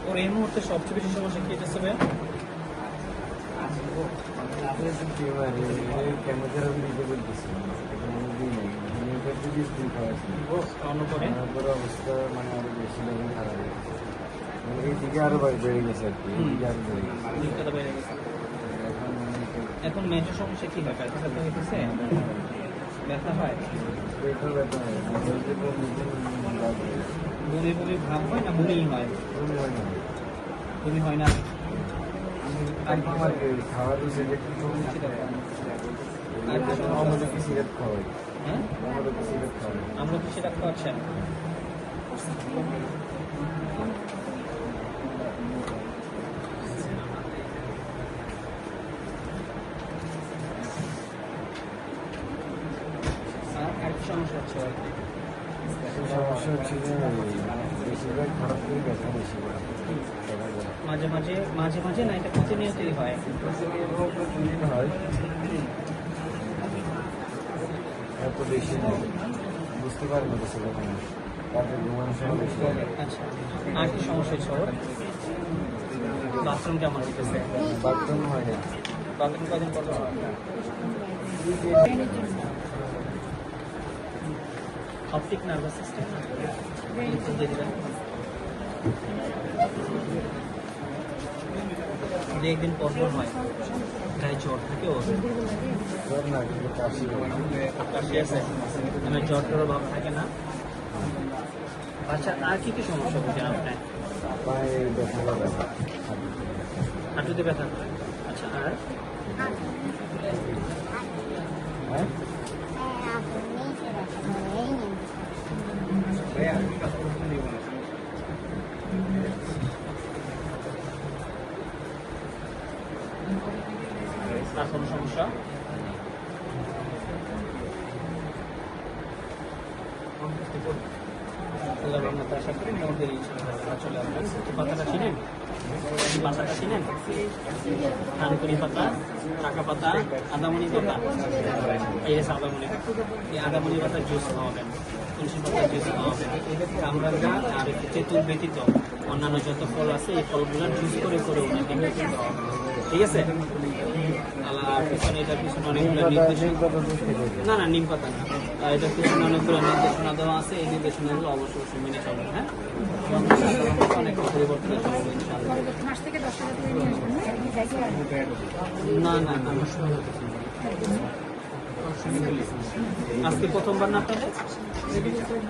ওর এই মুহূর্তে সবচেয়ে বেশি সমস্যা কি হচ্ছে ভাইয়া? অবস্থা মানে আরো বেশি খারাপ হয়েছে, এইদিকে আরো বেড়ে গেছে আর কি, বেড়ে গেছে। এখন মেজর সমস্যা কি হয়? ব্যথা ব্যথা হইতেছে? ব্যথা হয়, বমি বমি ভাব হয় না বমি হয়? বমি হয় না। খাওয়া সিগারেট খাওয়াই। হ্যাঁ, আমরা কি সেটা খাওয়াচ্ছেন? আর কি সমস্যা হচ্ছে? সমস্যা হচ্ছে যে বেশিরভাগ খারাপ করে ব্যথা বেশি করে, মাঝে মাঝে মাঝে মাঝে না, এটা প্রতিনিয়তই হয়। হয় এত বেশি নয়, বুঝতে পারি না বেশি রকম, তারপরে ঘুমানোর সময় বেশি। আচ্ছা, আর কি সমস্যা হচ্ছে ওর? বাথরুম কেমন হইতেছে? বাথরুম হয় না। বাথরুম কদিন পর অপটিক নার্ভাস সিস্টেম দিয়ে দিবেন। যে একদিন পর পর হয়, গায়ে জ্বর থাকে ওর? জ্বর না, কিন্তু কাশি কাশি আছে, মানে জ্বর টর ভাব থাকে না। আচ্ছা, আর কি কি সমস্যা হচ্ছে আপনার? পায়ে ব্যথা করে, হাঁটুতে ব্যথা করে। আচ্ছা, আর হ্যাঁ আর কোনো সমস্যা? আশা করি মোটামুটি চলে আসবে। পাতাটা চিনেন? পাতাটা চিনেন? থানকুনি পাতা, টাকা পাতা, আদামনি পাতা, এই আদামনি পাতা, এই আদামনি পাতার জুস খাওয়াবেন, তুলসী পাতার জুস খাওয়াবেন, কামরাঙ্গা আর তেঁতুল ব্যতীত অন্যান্য যত ফল আছে এই ফলগুলোর জুস করে করে ওনাকে দিতে হবে। ঠিক আছে? আর পিছনে এটার পিছনে অনেকগুলো নির্দেশনা, না না নিম পাতা না, এটার পিছনে অনেকগুলো নির্দেশনা দেওয়া আছে। এই নির্দেশনাগুলো অবশ্যই মেনে চলবেন। হ্যাঁ, অনেক পরিবর্তন চলবে ইনশাআল্লাহ। না না না, আজকে প্রথমবার না আপনাদের?